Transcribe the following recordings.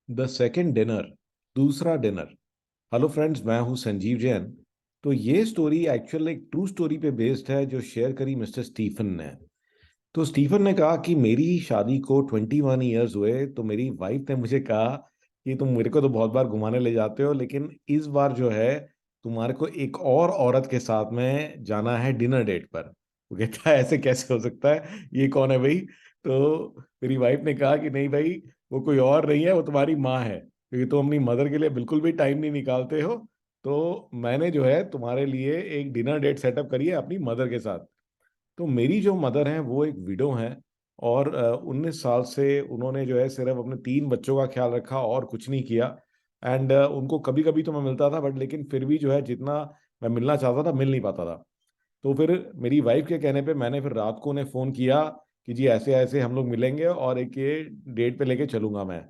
The second dinner, दूसरा dinner. Hello friends, मैं हूं संजीव जैन। तो ये स्टोरी एक्चुअल एक ट्रू स्टोरी पे बेस्ड है जो शेयर करी मिस्टर स्टीफन ने। तो स्टीफन ने कहा कि मेरी शादी को 21 ईयर्स हुए, तो मेरी वाइफ ने मुझे कहा कि तुम मेरे को तो बहुत बार घुमाने ले जाते हो, लेकिन इस बार जो है तुम्हारे को एक और औरत के साथ में जाना है डिनर डेट पर। वो कहता है ऐसे कैसे हो सकता है, ये कौन है भाई? तो मेरी वाइफ ने कहा कि नहीं भाई, वो कोई और नहीं है, वो तुम्हारी माँ है, क्योंकि तुम अपनी मदर के लिए बिल्कुल भी टाइम नहीं निकालते हो। तो मैंने जो है तुम्हारे लिए एक डिनर डेट सेटअप करी है अपनी मदर के साथ। तो मेरी जो मदर हैं वो एक विडो हैं, और 19 साल से उन्होंने जो है सिर्फ अपने 3 बच्चों का ख्याल रखा और कुछ नहीं किया। एंड उनको कभी कभी तो मैं मिलता था, बट लेकिन फिर भी जो है जितना मैं मिलना चाहता था मिल नहीं पाता था। तो फिर मेरी वाइफ के कहने पे मैंने फिर रात को उन्हें फ़ोन किया कि जी ऐसे ऐसे हम लोग मिलेंगे और एक ये डेट पे लेके चलूंगा मैं।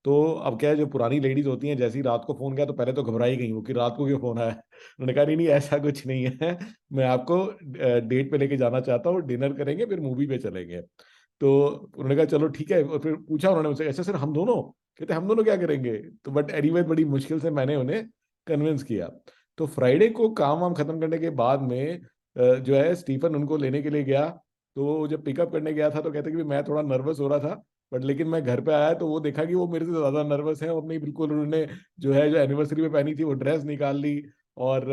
तो अब क्या है, जो पुरानी लेडीज होती हैं, जैसे ही रात को फ़ोन किया तो पहले तो घबराई गई वो कि रात को क्यों फ़ोन आया। उन्होंने कहा नहीं नहीं ऐसा कुछ नहीं है, मैं आपको डेट पे लेके जाना चाहता हूँ, डिनर करेंगे फिर मूवी पे चलेंगे। तो उन्होंने कहा चलो ठीक है, और फिर पूछा उन्होंने मुझसे ऐसा सर हम दोनों? कहते हम दोनों क्या करेंगे? तो बट एनीवे बड़ी मुश्किल से मैंने उन्हें कन्विंस किया। तो फ्राइडे को काम वाम खत्म करने के बाद में जो है स्टीफन उनको लेने के लिए गया। तो जब पिकअप करने गया था तो कहते कि भी मैं थोड़ा नर्वस हो रहा था, बट लेकिन मैं घर पे आया तो वो देखा कि वो मेरे से ज्यादा नर्वस है। वो अपनी बिल्कुल उन्होंने जो एनिवर्सरी में पहनी थी वो ड्रेस निकाल ली, और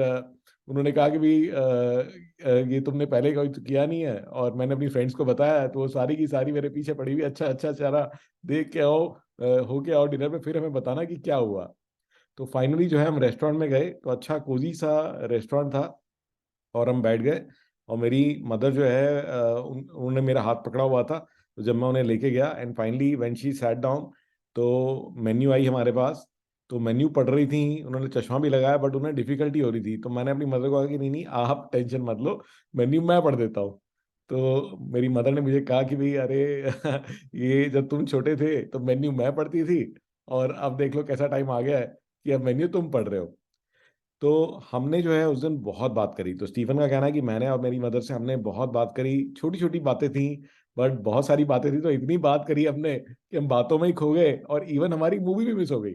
उन्होंने कहा कि भी ये तुमने पहले कभी तो किया नहीं है, और मैंने अपनी फ्रेंड्स को बताया है, तो वो सारी की सारी मेरे पीछे पड़ी हुई, अच्छा अच्छा चला, देख के आओ, हो के आओ डिनर पे, फिर हमें बताना कि क्या हुआ। तो फाइनली जो है हम रेस्टोरेंट में गए, तो अच्छा कोजी सा रेस्टोरेंट था, और हम बैठ गए। और मेरी मदर जो है उन्होंने मेरा हाथ पकड़ा हुआ था। तो जब मैं उन्हें लेके गया and finally when she sat down, तो मेन्यू आई हमारे पास। तो मेन्यू पढ़ रही थी, उन्होंने चश्मा भी लगाया, बट उन्हें डिफिकल्टी हो रही थी। तो मैंने अपनी मदर को कहा कि नहीं नहीं आप टेंशन मत लो, मेन्यू मैं पढ़ देता हूँ। तो मेरी मदर ने मुझे कहा कि भाई अरे ये जब तुम छोटे थे तो मेन्यू मैं पढ़ती थी, और अब देख लो कैसा टाइम आ गया है कि अब मेन्यू तुम पढ़ रहे हो। तो हमने जो है उस दिन बहुत बात करी। तो स्टीफन का कहना है कि मैंने और मेरी मदर से हमने बहुत बात करी, छोटी छोटी बातें थी, बट बहुत सारी बातें थी, तो इतनी बात करी हमने कि हम बातों में ही खो गए, और इवन हमारी मूवी भी मिस हो गई।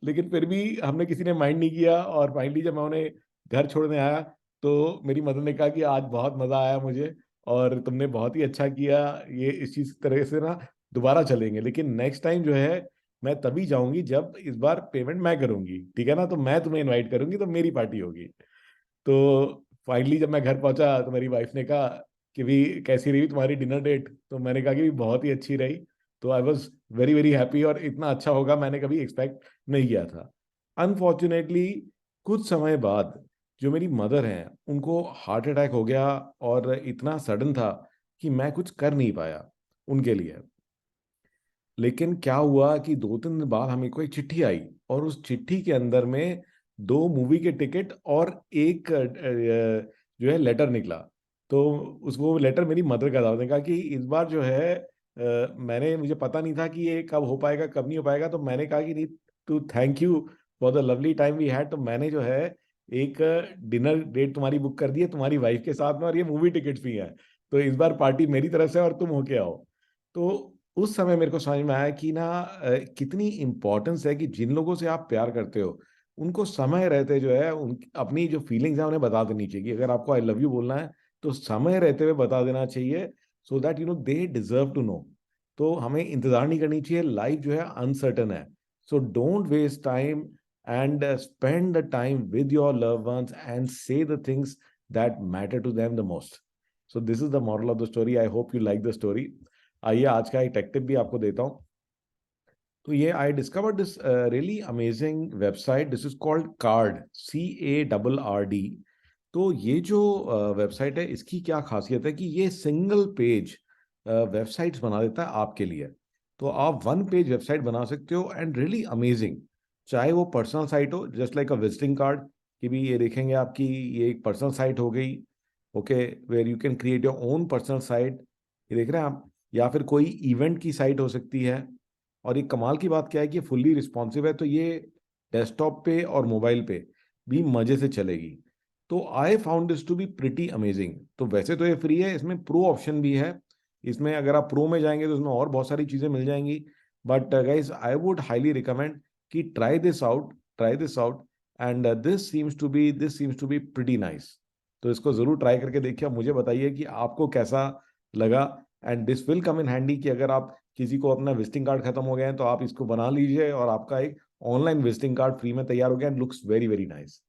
लेकिन फिर भी हमने किसी ने माइंड नहीं किया, और फाइनली जब मैं उन्हें घर छोड़ने आया तो मेरी मदर ने कहा कि आज बहुत मजा आया मुझे, और तुमने बहुत ही अच्छा किया, ये इस चीज तरह से ना दोबारा चलेंगे, लेकिन नेक्स्ट टाइम जो है मैं तभी जाऊंगी जब इस बार पेमेंट मैं करूंगी, ठीक है ना? तो मैं तुम्हें इनवाइट करूंगी, तो मेरी पार्टी होगी। तो फाइनली जब मैं घर पहुंचा तो मेरी वाइफ ने कहा कि भी कैसी रही तुम्हारी डिनर डेट? तो मैंने कहा कि भी बहुत ही अच्छी रही। तो I was very very happy, और इतना अच्छा होगा मैंने कभी एक्सपेक्ट नहीं किया था। अनफॉर्चुनेटली कुछ समय बाद जो मेरी मदर हैं उनको हार्ट अटैक हो गया, और इतना सडन था कि मैं कुछ कर नहीं पाया उनके लिए। लेकिन क्या हुआ कि 2-3 दिन बाद हमें को एक चिट्ठी आई, और उस चिट्ठी के अंदर में 2 मूवी के टिकट और एक जो है लेटर निकला। तो उसको लेटर मेरी मदर का था। उसने कहा कि इस बार जो है मैंने मुझे पता नहीं था कि ये कब हो पाएगा कब नहीं हो पाएगा। तो मैंने कहा कि नहीं, to thank you for the lovely time we had, तो मैंने जो है एक डिनर डेट तुम्हारी बुक कर दी है तुम्हारी वाइफ के साथ में, और ये मूवी टिकट्स भी हैं। तो इस बार पार्टी मेरी तरफ से और तुम होके आओ। तो उस समय मेरे को समझ में आया कि ना कितनी इंपॉर्टेंस है कि जिन लोगों से आप प्यार करते हो उनको समय रहते जो है उन अपनी जो फीलिंग्स है उन्हें बता देनी चाहिए। अगर आपको आई लव यू बोलना है तो समय रहते हुए बता देना चाहिए, so that they deserve to know. तो हमें इंतजार नहीं करनी चाहिए, लाइफ जो है अनसर्टन है। So don't waste time, and spend the time with your loved ones and say the things that matter to them the most. So this is the moral of the story. I hope you like the story. आइए आज का एक take tip भी आपको देता हूँ। तो ये I discovered this really amazing website, this is called card, CARRD। तो ये जो वेबसाइट है इसकी क्या खासियत है कि ये सिंगल पेज वेबसाइट्स बना देता है आपके लिए। तो आप 1 पेज वेबसाइट बना सकते हो, एंड रियली अमेजिंग। चाहे वो पर्सनल साइट हो जस्ट लाइक अ विजिटिंग कार्ड, कि भी ये देखेंगे आपकी ये एक पर्सनल साइट हो गई, okay, where you can create your own personal site, ये देख रहे हैं आप। या फिर कोई इवेंट की साइट हो सकती है। और ये कमाल की बात क्या है कि ये फुल्ली रिस्पॉन्सिव है, तो ये डेस्कटॉप पे और मोबाइल पे भी मजे से चलेगी। तो I found this to be pretty amazing. तो वैसे तो ये फ्री है, इसमें प्रो ऑप्शन भी है। इसमें अगर आप प्रो में जाएंगे तो इसमें और बहुत सारी चीज़ें मिल जाएंगी। But guys, I would highly recommend कि try this out, and this seems to be pretty nice. तो इसको जरूर ट्राई करके देखिए, मुझे बताइए कि आपको कैसा लगा. And this will come in handy कि अगर आप किसी को अपना विजिटिंग कार्ड खत्म हो गया है तो आप इसको बना लीजिए और आपका एक ऑनलाइन विजिटिंग कार्ड फ्री में तैयार हो गया, and looks very very nice.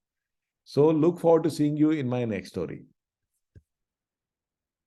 So look forward to seeing you in my next story.